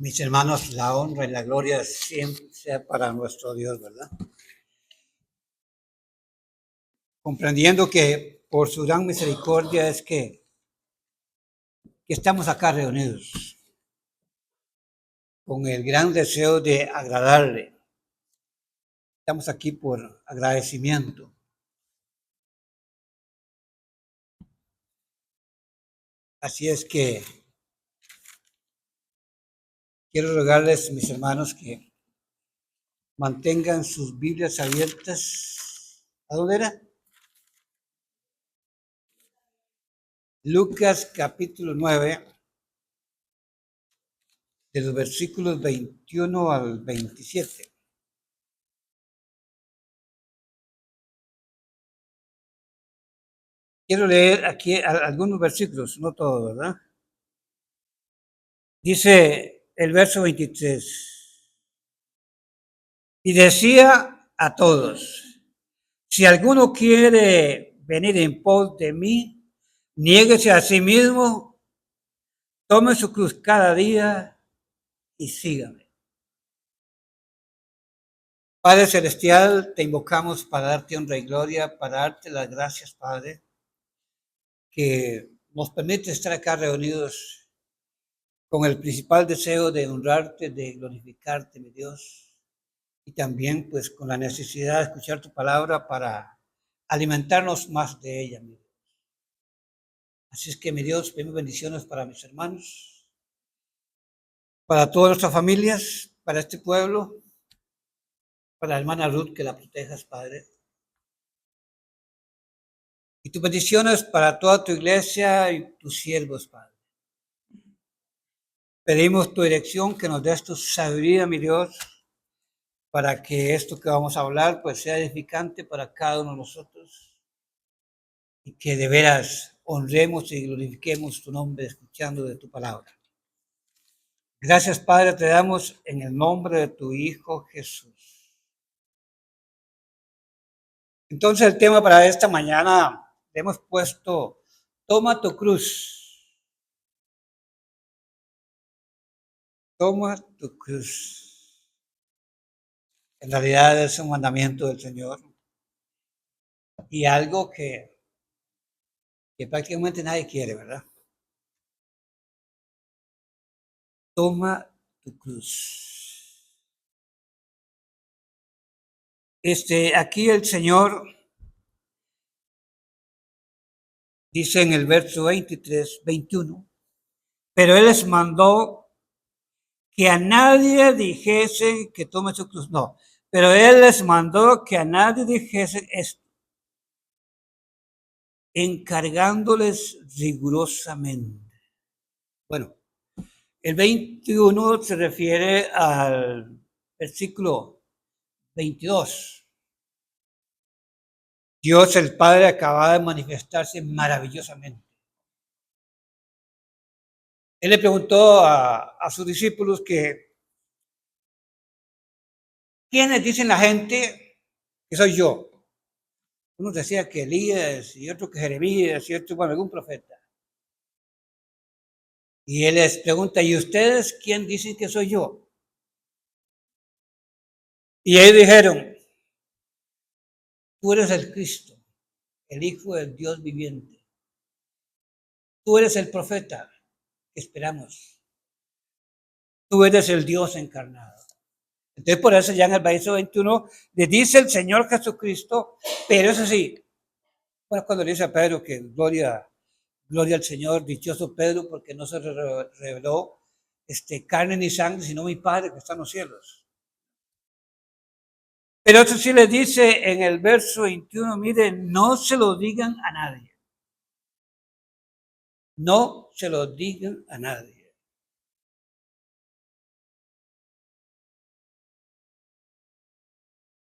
Mis hermanos, la honra y la gloria siempre sea para nuestro Dios, ¿verdad? Comprendiendo que por su gran misericordia es que estamos acá reunidos con el gran deseo de agradarle. Estamos aquí por agradecimiento. Así es que quiero rogarles, mis hermanos, que mantengan sus Biblias abiertas. ¿A dónde era? Lucas capítulo 9, de los versículos 21 al 27. Quiero leer aquí algunos versículos, no todos, ¿verdad? Dice el verso 23. Y decía a todos, si alguno quiere venir en pos de mí, niéguese a sí mismo, tome su cruz cada día y sígame. Padre Celestial, te invocamos para darte honra y gloria, para darte las gracias, Padre, que nos permite estar acá reunidos con el principal deseo de honrarte, de glorificarte, mi Dios, y también pues con la necesidad de escuchar tu palabra para alimentarnos más de ella, mi Dios. Así es que, mi Dios, pedimos bendiciones para mis hermanos, para todas nuestras familias, para este pueblo, para la hermana Ruth, que la protejas, Padre. Y tus bendiciones para toda tu iglesia y tus siervos, Padre. Pedimos tu dirección, que nos des tu sabiduría, mi Dios, para que esto que vamos a hablar pues sea edificante para cada uno de nosotros y que de veras honremos y glorifiquemos tu nombre escuchando de tu palabra. Gracias, Padre, te damos en el nombre de tu Hijo Jesús. Entonces el tema para esta mañana le hemos puesto, toma tu cruz. Toma tu cruz. En realidad es un mandamiento del Señor y algo que prácticamente nadie quiere, ¿verdad? Toma tu cruz. Aquí el Señor dice en el verso 23, 21, pero Él les mandó que a nadie dijese que tome su cruz. No, pero Él les mandó que a nadie dijese esto, encargándoles rigurosamente. Bueno, el 21 se refiere al versículo 22. Dios el Padre acaba de manifestarse maravillosamente. Él le preguntó a sus discípulos que, ¿quiénes dicen la gente que soy yo? Uno decía que Elías y otro que Jeremías y otro, bueno, algún profeta. Y él les pregunta, ¿y ustedes quién dicen que soy yo? Y ellos dijeron, tú eres el Cristo, el Hijo del Dios viviente. Tú eres el profeta que esperamos. Tú eres el Dios encarnado. Entonces, por eso ya en el verso 21 le dice el Señor Jesucristo, pero eso sí, bueno, cuando le dice a Pedro que gloria al Señor, dichoso Pedro, porque no se reveló carne ni sangre, sino mi Padre que está en los cielos. Pero eso sí le dice en el verso 21, mire, no se lo digan a nadie. No se lo digan a nadie.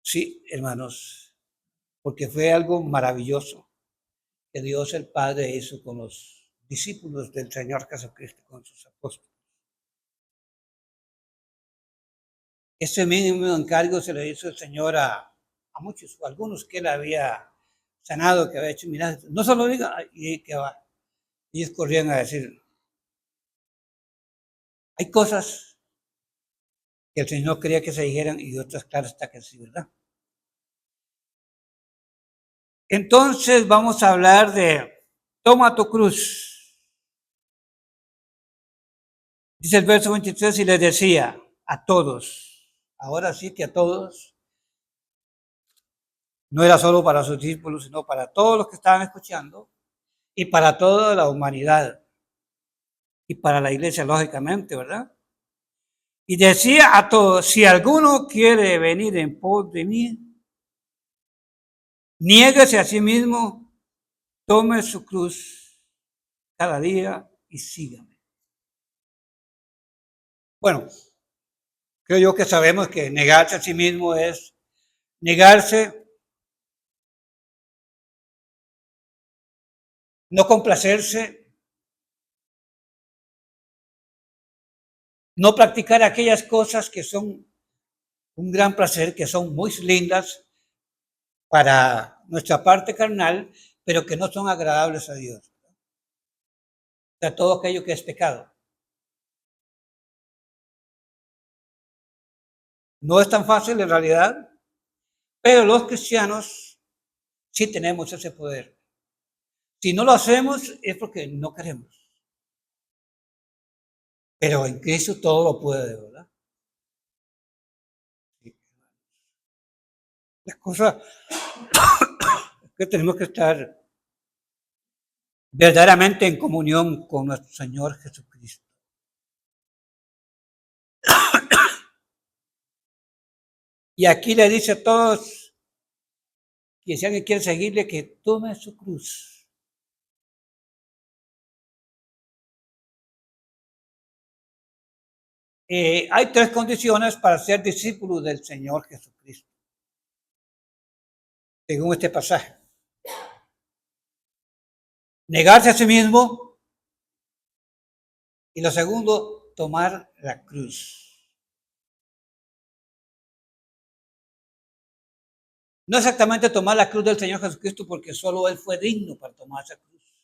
Sí, hermanos, porque fue algo maravilloso que Dios el Padre hizo con los discípulos del Señor Jesucristo, con sus apóstoles. Ese mismo encargo se le hizo el Señor a muchos, o algunos que él había sanado, que había hecho milagros. No se lo diga, y que va. Ellos corrían a decir, hay cosas que el Señor quería que se dijeran y otras, claro está que sí, ¿verdad? Entonces vamos a hablar de toma tu cruz. Dice el verso 23 y les decía a todos, ahora sí que a todos, no era solo para sus discípulos, sino para todos los que estaban escuchando y para toda la humanidad y para la iglesia, lógicamente, ¿verdad? Y decía a todos, si alguno quiere venir en pos de mí, niéguese a sí mismo, tome su cruz cada día y sígame. Bueno, creo yo que sabemos que negarse a sí mismo es negarse, no complacerse, no practicar aquellas cosas que son un gran placer, que son muy lindas para nuestra parte carnal, pero que no son agradables a Dios. O sea, todo aquello que es pecado. No es tan fácil en realidad, pero los cristianos sí tenemos ese poder. Si no lo hacemos es porque no queremos. Pero en Cristo todo lo puede, ¿verdad? La cosa es que tenemos que estar verdaderamente en comunión con nuestro Señor Jesucristo. Y aquí le dice a todos que si alguien quiere seguirle, que tome su cruz. Hay tres condiciones para ser discípulo del Señor Jesucristo, según este pasaje. Negarse a sí mismo y lo segundo, tomar la cruz. No exactamente tomar la cruz del Señor Jesucristo porque solo Él fue digno para tomar esa cruz,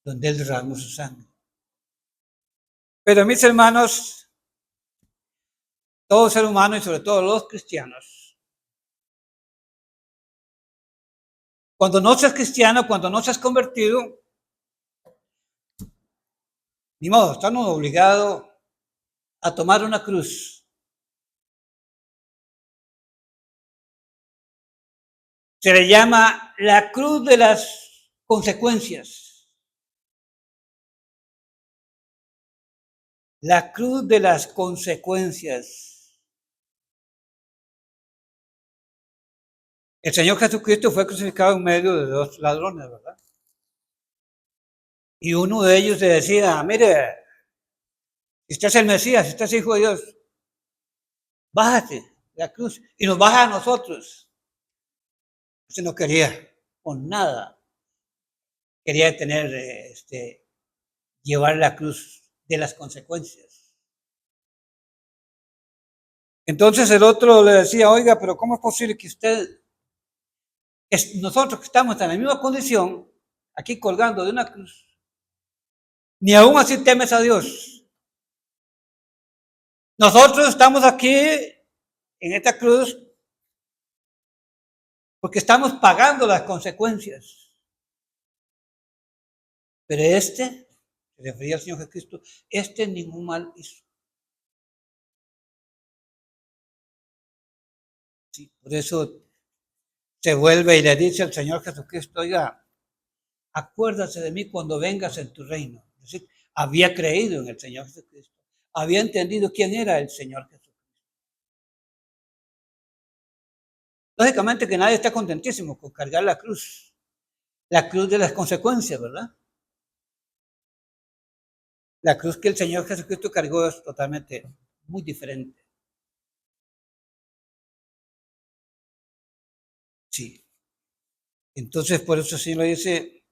donde Él derramó su sangre. Pero mis hermanos, todo ser humano y sobre todo los cristianos, cuando no seas cristiano, cuando no seas convertido, ni modo, estamos obligados a tomar una cruz. Se le llama la cruz de las consecuencias. La cruz de las consecuencias. El Señor Jesucristo fue crucificado en medio de dos ladrones, ¿verdad? Y uno de ellos le decía, mire, si usted es el Mesías, si usted es hijo de Dios, bájate de la cruz y nos baja a nosotros. Usted no quería con nada, quería tener, llevar la cruz de las consecuencias. Entonces el otro le decía, oiga, pero ¿cómo es posible que nosotros que estamos en la misma condición, aquí colgando de una cruz, ni aún así temes a Dios? Nosotros estamos aquí en esta cruz porque estamos pagando las consecuencias. Pero se refería al Señor Jesucristo, ningún mal hizo. Sí, por eso se vuelve y le dice al Señor Jesucristo, oiga, acuérdate de mí cuando vengas en tu reino. Es decir, había creído en el Señor Jesucristo, había entendido quién era el Señor Jesucristo. Lógicamente que nadie está contentísimo con cargar la cruz de las consecuencias, ¿verdad? La cruz que el Señor Jesucristo cargó es totalmente muy diferente. Sí. Entonces, por eso el Señor dice,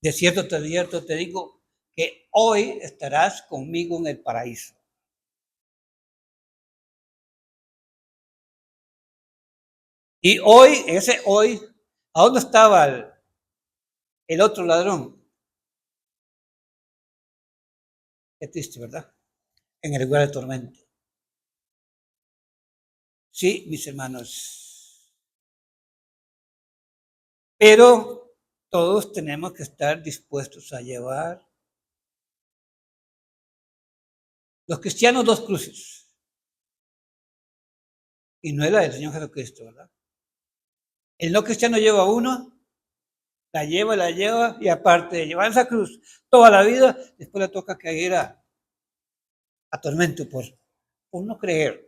de cierto te digo, que hoy estarás conmigo en el paraíso. Y hoy, ese hoy, ¿a dónde estaba el otro ladrón? Qué triste, ¿verdad? En el lugar de tormento. Sí, mis hermanos. Pero todos tenemos que estar dispuestos a llevar los cristianos dos cruces. Y no es la del Señor Jesucristo, ¿verdad? El no cristiano lleva uno, la lleva, y aparte de llevar esa cruz toda la vida, después le toca caer a tormento por no creer.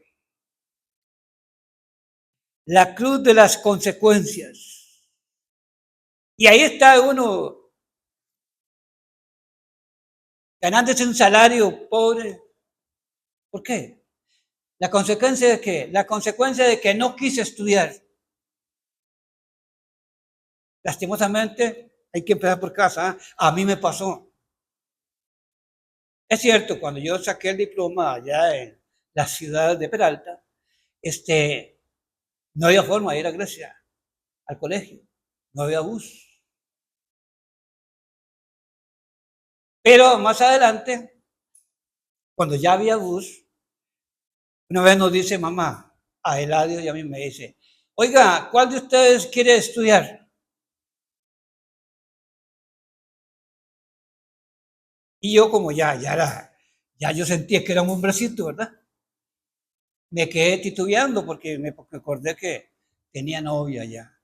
La cruz de las consecuencias. Y ahí está uno ganándose un salario pobre. ¿Por qué? La consecuencia de qué? La consecuencia de que no quise estudiar. Lastimosamente, hay que empezar por casa. ¿Eh? A mí me pasó. Es cierto, cuando yo saqué el diploma allá en la ciudad de Peralta, no había forma de ir a Grecia, al colegio. No había bus. Pero más adelante, cuando ya había bus, una vez nos dice mamá, a Eladio y a mí me dice, oiga, ¿cuál de ustedes quiere estudiar? Y yo como ya yo sentía que era un hombrecito, ¿verdad? Me quedé titubeando porque me acordé que tenía novia ya.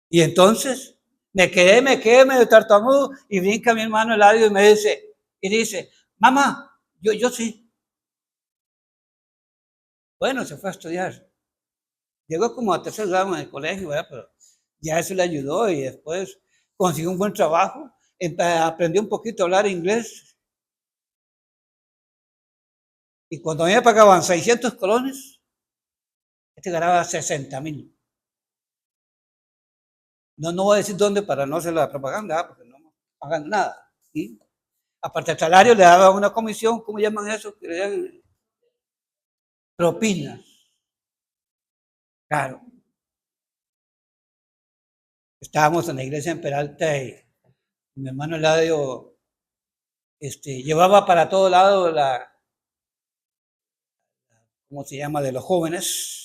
Y entonces me tartamudo y brinca mi hermano Eladio y dice, mamá, yo sí. Bueno, se fue a estudiar. Llegó como a tercer grado en el colegio, ¿verdad? Pero ya eso le ayudó y después consiguió un buen trabajo, aprendió un poquito a hablar inglés. Y cuando a mí me pagaban 600 colones, ganaba 60,000. No voy a decir dónde para no hacer la propaganda, porque no pagan nada. ¿Sí? Aparte del salario, le daba una comisión, ¿cómo llaman eso? Propinas. Claro. Estábamos en la iglesia en Peralta y mi hermano Eladio llevaba para todo lado ¿cómo se llama? De los jóvenes.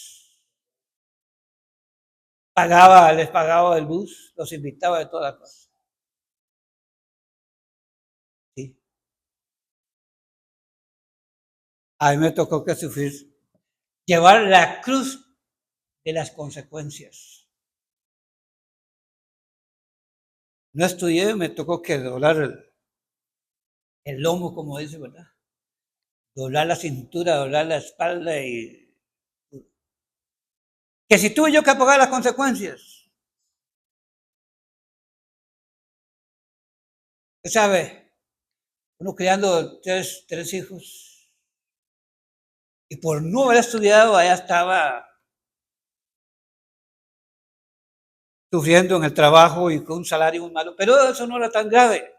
Les pagaba el bus, los invitaba de todas las cosas. Sí. A mí me tocó que sufrir, llevar la cruz de las consecuencias. No estudié, me tocó que doblar el lomo, como dice, ¿verdad? Doblar la cintura, doblar la espalda y que si tuve yo que pagar las consecuencias. Usted sabe, uno criando tres hijos y por no haber estudiado allá estaba sufriendo en el trabajo y con un salario muy malo, pero eso no era tan grave.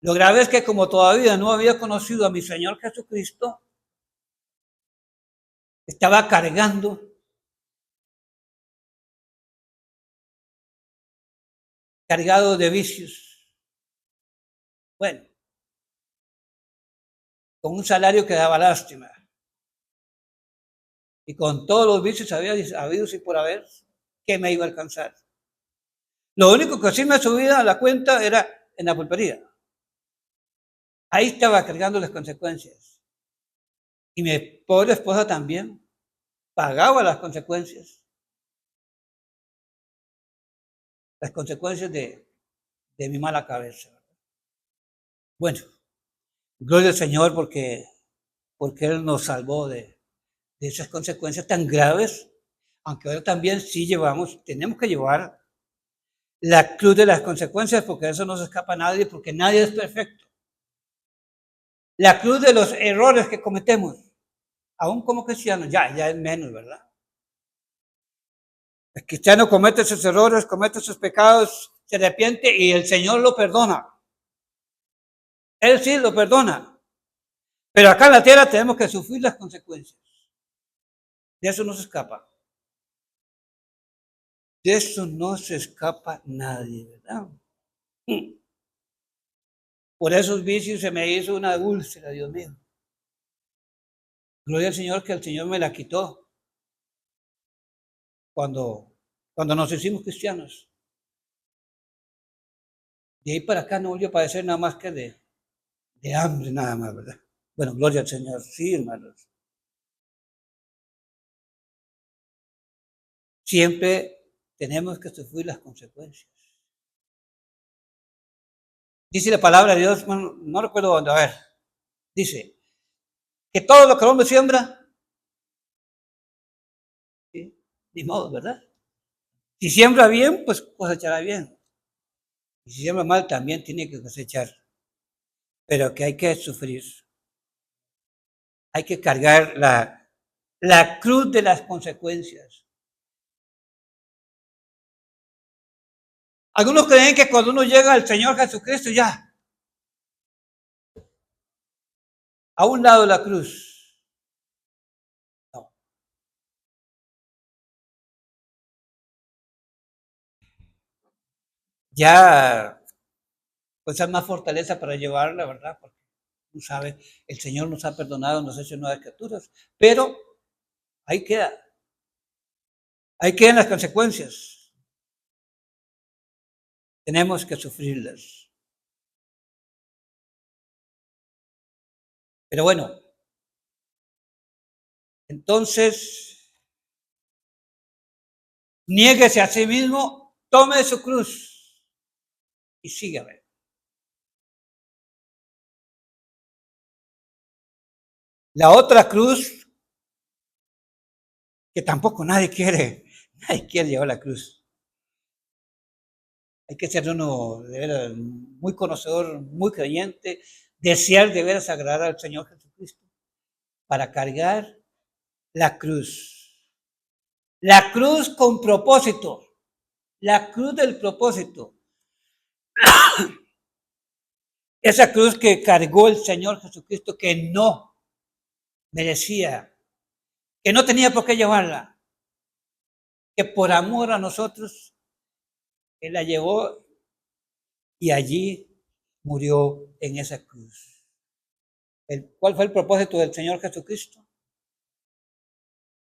Lo grave es que como todavía no había conocido a mi Señor Jesucristo, estaba cargado de vicios. Bueno, con un salario que daba lástima. Y con todos los vicios habidos y por haber, ¿qué me iba a alcanzar? Lo único que sí me subía a la cuenta era en la pulpería. Ahí estaba cargando las consecuencias. Y mi pobre esposa también pagaba las consecuencias de mi mala cabeza. Bueno, gloria al Señor porque Él nos salvó de esas consecuencias tan graves, aunque ahora también sí tenemos que llevar la cruz de las consecuencias, porque de eso no se escapa nadie, porque nadie es perfecto. La cruz de los errores que cometemos, aún como cristianos, ya es menos, ¿verdad? El cristiano comete sus errores, comete sus pecados, se arrepiente y el Señor lo perdona. Él sí lo perdona. Pero acá en la tierra tenemos que sufrir las consecuencias. De eso no se escapa. De eso no se escapa nadie, ¿verdad? Por esos vicios se me hizo una úlcera, Dios mío. Gloria al Señor que el Señor me la quitó cuando nos hicimos cristianos. De ahí para acá no volvió a padecer nada más que de hambre, nada más, ¿verdad? Bueno, gloria al Señor, sí, hermanos. Siempre tenemos que sufrir las consecuencias. Dice la palabra de Dios, no recuerdo dónde, a ver, dice que todo lo que el hombre siembra, ¿sí? Ni modo, ¿verdad? Si siembra bien, pues cosechará bien. Y si siembra mal, también tiene que cosechar. Pero que hay que sufrir. Hay que cargar la cruz de las consecuencias. Algunos creen que cuando uno llega al Señor Jesucristo, ya, a un lado de la cruz. No. Ya, pues hay más fortaleza para llevarla, ¿verdad? Porque tú sabes, el Señor nos ha perdonado, nos ha hecho nuevas criaturas. Pero ahí queda. Ahí quedan las consecuencias. Tenemos que sufrirlas. Pero bueno, entonces, niéguese a sí mismo, tome su cruz y sígame. La otra cruz, que tampoco nadie quiere llevar la cruz. Hay que ser uno de veras muy conocedor, muy creyente, desear de veras agradar al Señor Jesucristo para cargar la cruz. La cruz con propósito, la cruz del propósito. Esa cruz que cargó el Señor Jesucristo que no merecía, que no tenía por qué llevarla, que por amor a nosotros, Él la llevó y allí murió en esa cruz. ¿Cuál fue el propósito del Señor Jesucristo?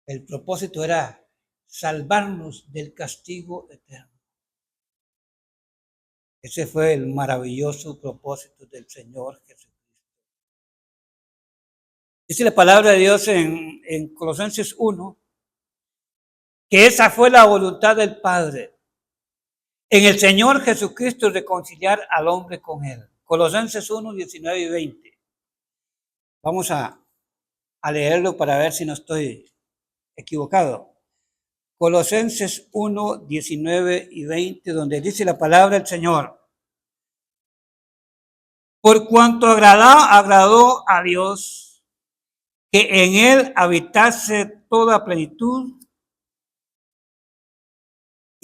El propósito era salvarnos del castigo eterno. Ese fue el maravilloso propósito del Señor Jesucristo. Dice la palabra de Dios en Colosenses 1, que esa fue la voluntad del Padre en el Señor Jesucristo reconciliar al hombre con Él. Colosenses 1, 19 y 20. Vamos a leerlo para ver si no estoy equivocado. Colosenses 1, 19 y 20, donde dice la palabra del Señor. Por cuanto agradó a Dios que en Él habitase toda plenitud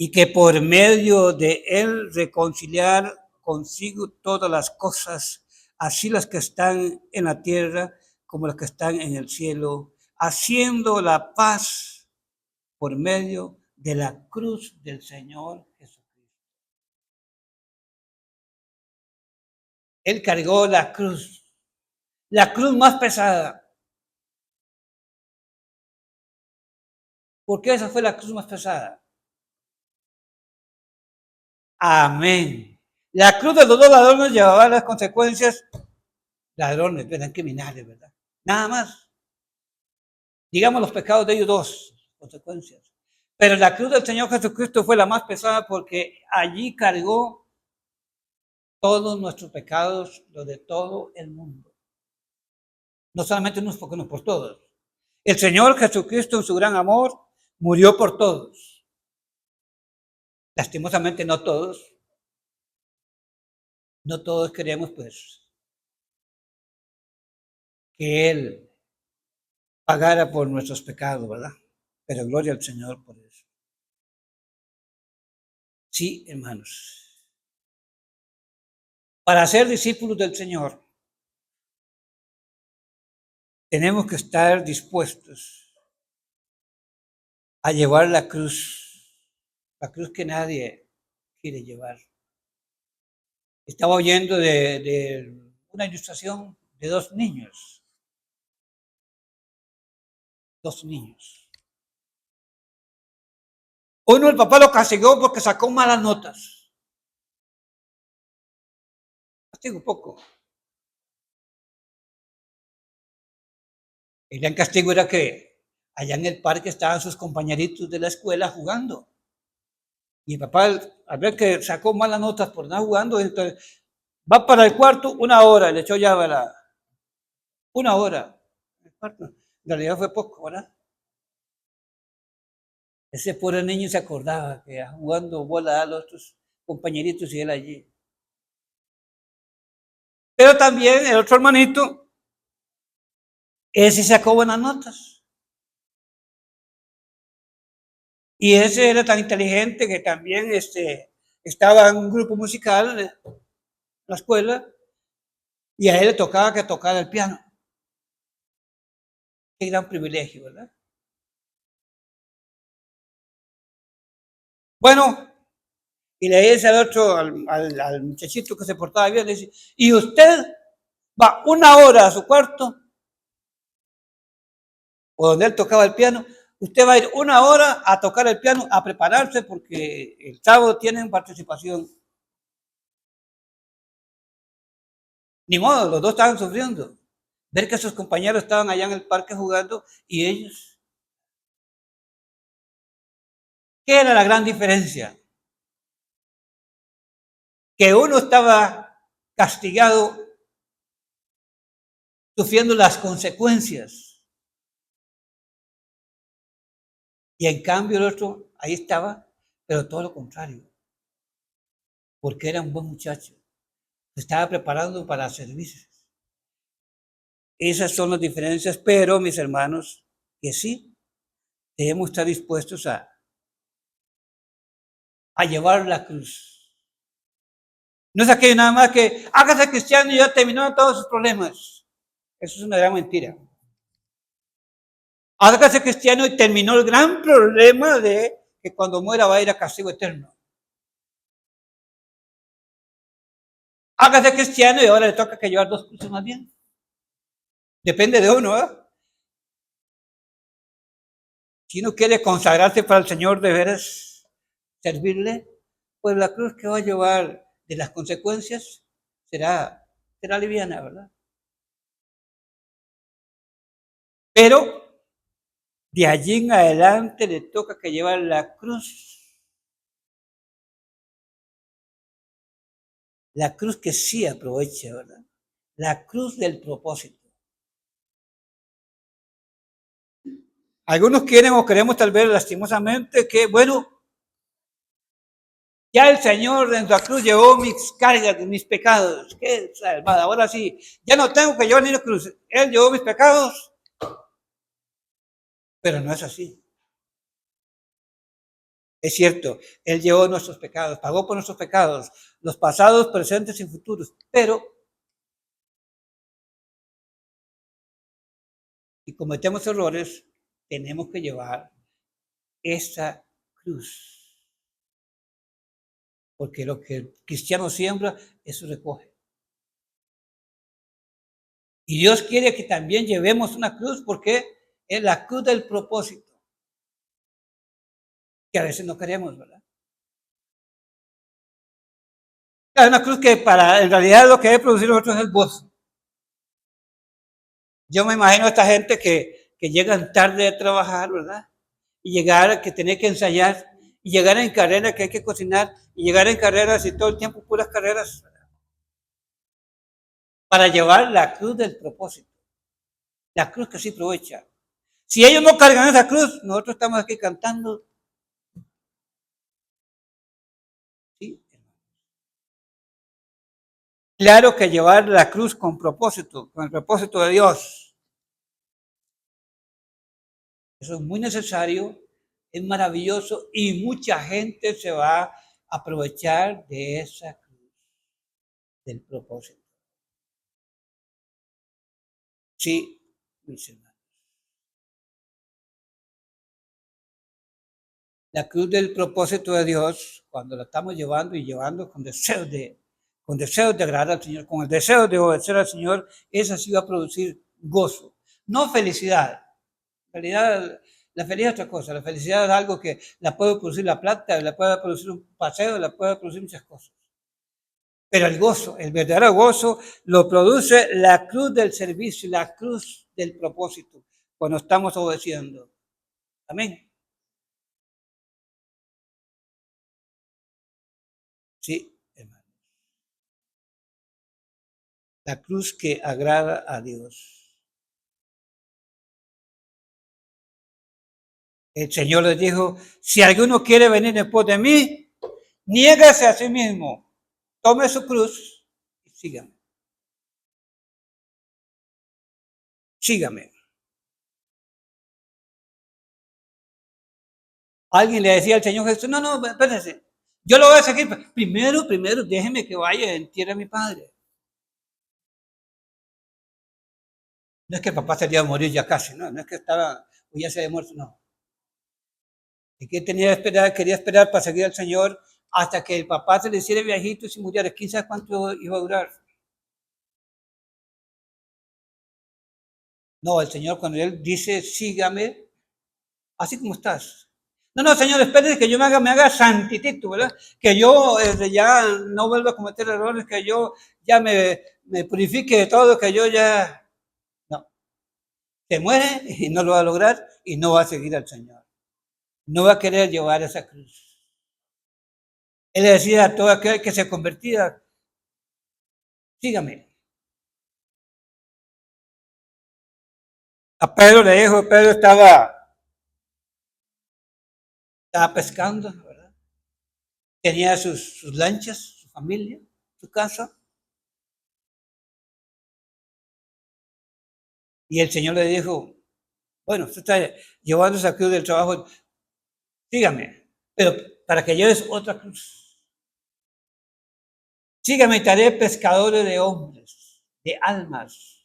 y que por medio de Él reconciliar consigo todas las cosas, así las que están en la tierra como las que están en el cielo, haciendo la paz por medio de la cruz del Señor Jesucristo. Él cargó la cruz más pesada. ¿Por qué esa fue la cruz más pesada? Amén. La cruz de los dos ladrones llevaba las consecuencias, ladrones, eran criminales, ¿verdad? Nada más. Digamos los pecados de ellos dos, consecuencias. Pero la cruz del Señor Jesucristo fue la más pesada porque allí cargó todos nuestros pecados, los de todo el mundo. No solamente unos pocos, no por todos. El Señor Jesucristo en su gran amor murió por todos. Lastimosamente no todos queremos pues que Él pagara por nuestros pecados, ¿verdad? Pero gloria al Señor por eso. Sí, hermanos. Para ser discípulos del Señor, tenemos que estar dispuestos a llevar la cruz que nadie quiere llevar. Estaba oyendo de una ilustración de dos niños. 2 niños. Uno, el papá lo castigó porque sacó malas notas. Castigo poco. El gran castigo era que allá en el parque estaban sus compañeritos de la escuela jugando. Y el papá, al ver que sacó malas notas por nada jugando, entonces va para el cuarto 1 hora, le echó llave a la 1 hora. En realidad fue poco, ¿verdad? Ese pobre niño se acordaba que jugando bola a los otros compañeritos y él allí. Pero también el otro hermanito, ese sacó buenas notas. Y ese era tan inteligente que también estaba en un grupo musical en la escuela y a él le tocaba que tocara el piano. Qué gran privilegio, ¿verdad? Bueno, y le dice al otro, al muchachito que se portaba bien, le dice, ¿y usted va 1 hora a su cuarto, o donde él tocaba el piano, usted va a ir 1 hora a tocar el piano, a prepararse porque el sábado tienen participación? Ni modo, los dos estaban sufriendo. Ver que sus compañeros estaban allá en el parque jugando y ellos. ¿Qué era la gran diferencia? Que uno estaba castigado, sufriendo las consecuencias. Y en cambio el otro ahí estaba, pero todo lo contrario. Porque era un buen muchacho. Se estaba preparando para servirse. Esas son las diferencias, pero mis hermanos, que sí, debemos estar dispuestos a llevar la cruz. No es aquello nada más que hágase cristiano y ya terminó todos sus problemas. Eso es una gran mentira. Hágase cristiano y terminó el gran problema de que cuando muera va a ir a castigo eterno. Hágase cristiano y ahora le toca que llevar 2 cruces más bien. Depende de uno, ¿eh? Si uno quiere consagrarse para el Señor, de veras servirle, pues la cruz que va a llevar de las consecuencias será liviana, ¿verdad? Pero de allí en adelante le toca que llevar la cruz que sí aprovecha, ¿verdad? La cruz del propósito. Algunos quieren o queremos tal vez lastimosamente que, bueno, ya el Señor en la cruz llevó mis cargas, mis pecados. Qué salvada. Ahora sí, ya no tengo que llevar ni la cruz. Él llevó mis pecados. Pero no es así. Es cierto, Él llevó nuestros pecados, pagó por nuestros pecados, los pasados, presentes y futuros. Pero si cometemos errores, tenemos que llevar esa cruz. Porque lo que el cristiano siembra, eso recoge. Y Dios quiere que también llevemos una cruz porque es la cruz del propósito. Que a veces no queremos, ¿verdad? Es una cruz que en realidad lo que debe producir nosotros es el gozo. Yo me imagino a esta gente que llegan tarde a trabajar, ¿verdad? Y llegar, que tener que ensayar, y llegar en carrera, que hay que cocinar, y llegar en carreras y todo el tiempo puras carreras, ¿verdad? Para llevar la cruz del propósito. La cruz que sí aprovecha. Si ellos no cargan esa cruz, nosotros estamos aquí cantando. ¿Sí? Claro que llevar la cruz con propósito, con el propósito de Dios. Eso es muy necesario, es maravilloso y mucha gente se va a aprovechar de esa cruz, del propósito. Sí, mis hermanos. La cruz del propósito de Dios, cuando la estamos llevando y llevando con deseos de agradar al Señor, con el deseo de obedecer al Señor, esa sí va a producir gozo, no felicidad, En realidad, la felicidad es otra cosa. La felicidad es algo que la puede producir la plata, la puede producir un paseo, la puede producir muchas cosas. Pero el gozo, el verdadero gozo, lo produce la cruz del servicio, la cruz del propósito, cuando estamos obedeciendo. Amén. Sí, hermano. La cruz que agrada a Dios. El Señor les dijo, si alguno quiere venir después de mí, niégase a sí mismo, tome su cruz y sígame. Sígame. Alguien le decía al Señor Jesús, no, no, espérense, yo lo voy a seguir. Primero, déjeme que vaya en tierra a mi padre. No es que el papá se iba a morir ya casi, no es que estaba, o ya se había muerto, no. Y que tenía que esperar, quería esperar para seguir al Señor hasta que el papá se le hiciera viejito y se muriera. ¿Quién sabe cuánto iba a durar? No, el Señor cuando Él dice, sígame, así como estás. No, no, Señor, espere que yo me haga santitito, ¿verdad? Que yo ya no vuelva a cometer errores, que yo ya me purifique de todo, que yo ya... No, se muere y no lo va a lograr y no va a seguir al Señor. No va a querer llevar esa cruz. Él le decía a todo aquel que se convertía, sígame. A Pedro le dijo, Pedro estaba pescando, ¿verdad? Tenía sus lanchas, su familia, su casa. Y el Señor le dijo, bueno, usted está llevando esa cruz del trabajo, sígame, pero para que lleves otra cruz. Sígame y te haré pescadores de hombres, de almas.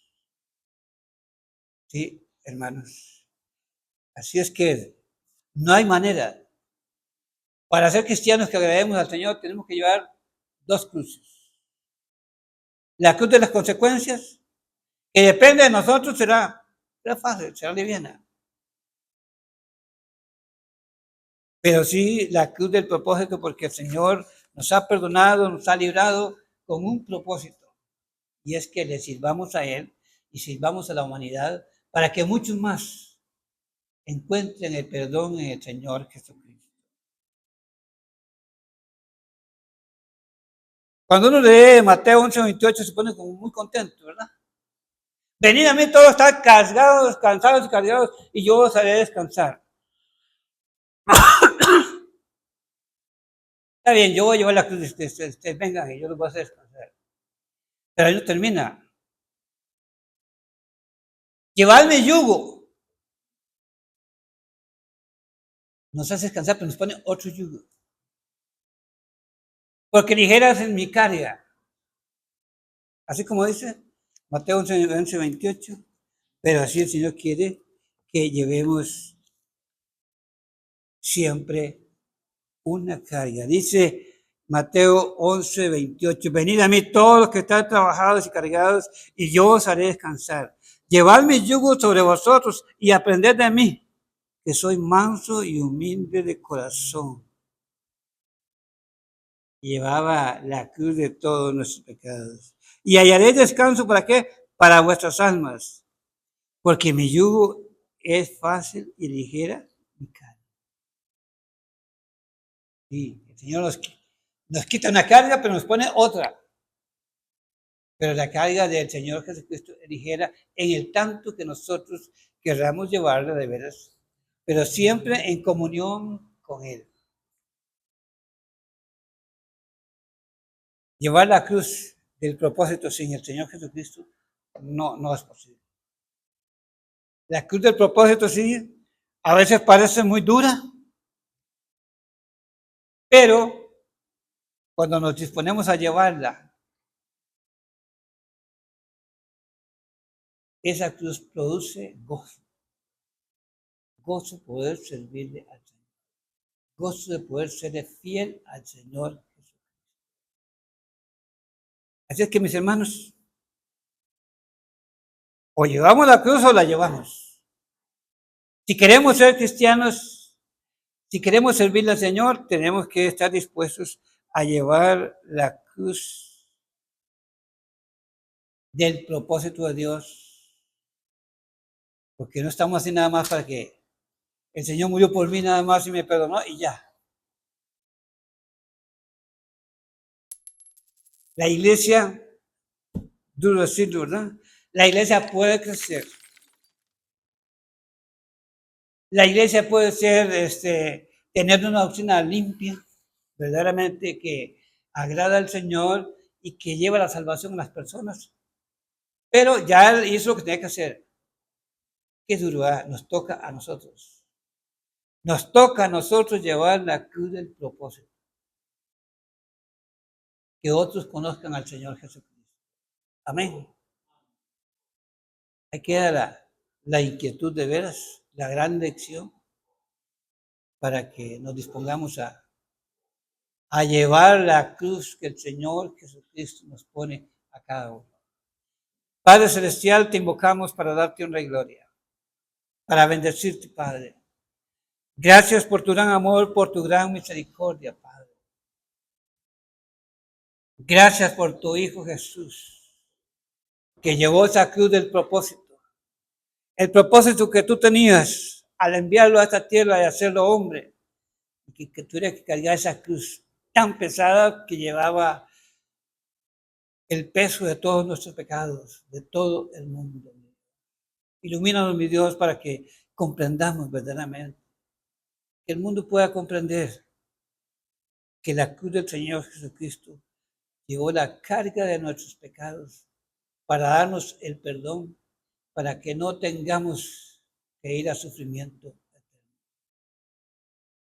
Sí, hermanos. Así es que no hay manera. Para ser cristianos que agrademos al Señor tenemos que llevar dos cruces. La cruz de las consecuencias, que depende de nosotros, será fácil, será liviana. Pero sí la cruz del propósito, porque el Señor nos ha perdonado, nos ha librado con un propósito. Y es que le sirvamos a Él y sirvamos a la humanidad para que muchos más encuentren el perdón en el Señor Jesucristo. Cuando uno lee Mateo 11:28 se pone como muy contento, ¿verdad? Venid a mí todos están cargados, cansados y cargados, y yo os haré descansar. Está bien, yo voy a llevar la cruz de ustedes, vengan y yo los voy a hacer descansar. Pero ahí no termina. Llevad mi yugo. Nos hace descansar, pero nos pone otro yugo. Porque ligeras en mi carga. Así como dice Mateo 11:28. Pero así el Señor quiere que llevemos siempre una carga. Dice Mateo 11:28, venid a mí todos los que están trabajados y cargados, y yo os haré descansar. Llevad mi yugo sobre vosotros y aprended de mí, que soy manso y humilde de corazón. Llevaba la cruz de todos nuestros pecados. Y hallaréis descanso, ¿para qué? Para vuestras almas, porque mi yugo es fácil y ligera mi carga. Sí, el Señor nos quita una carga, pero nos pone otra. Pero la carga del Señor Jesucristo es ligera en el tanto que nosotros querramos llevarla de veras, pero siempre en comunión con Él. Llevar la cruz del propósito sin el Señor Jesucristo no es posible. La cruz del propósito sí, a veces parece muy dura, pero cuando nos disponemos a llevarla, esa cruz produce gozo. Gozo poder servirle al Señor. Gozo de poder serle fiel al Señor Jesús. Así es que mis hermanos, o llevamos la cruz o la llevamos. Si queremos ser cristianos, si queremos servirle al Señor, tenemos que estar dispuestos a llevar la cruz del propósito de Dios, porque no estamos así nada más para que el Señor murió por mí nada más y me perdonó y ya. La iglesia, duro decirlo, ¿verdad? La iglesia puede crecer. La iglesia puede ser, tener una doctrina limpia, verdaderamente que agrada al Señor y que lleva la salvación a las personas. Pero ya Él hizo lo que tenía que hacer. Qué duro, ¿verdad? Nos toca a nosotros. Nos toca a nosotros llevar la cruz del propósito. Que otros conozcan al Señor Jesucristo. Amén. Hay que dar la inquietud de veras, la gran lección, para que nos dispongamos a llevar la cruz que el Señor Jesucristo nos pone a cada uno. Padre Celestial, te invocamos para darte honra y gloria, para bendecirte, Padre. Gracias por tu gran amor, por tu gran misericordia, Padre. Gracias por tu Hijo Jesús, que llevó esa cruz del propósito. El propósito que tú tenías al enviarlo a esta tierra y hacerlo hombre, que tuviera que cargar esa cruz tan pesada que llevaba el peso de todos nuestros pecados, de todo el mundo. Ilumínanos, mi Dios, para que comprendamos verdaderamente, que el mundo pueda comprender que la cruz del Señor Jesucristo llevó la carga de nuestros pecados para darnos el perdón, para que no tengamos que ir a sufrimiento.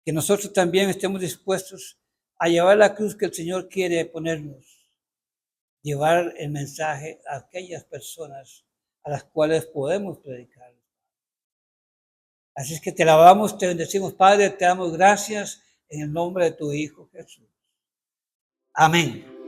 Que nosotros también estemos dispuestos a llevar la cruz que el Señor quiere ponernos, llevar el mensaje a aquellas personas a las cuales podemos predicar. Así es que te alabamos, te bendecimos, Padre, te damos gracias en el nombre de tu Hijo Jesús. Amén.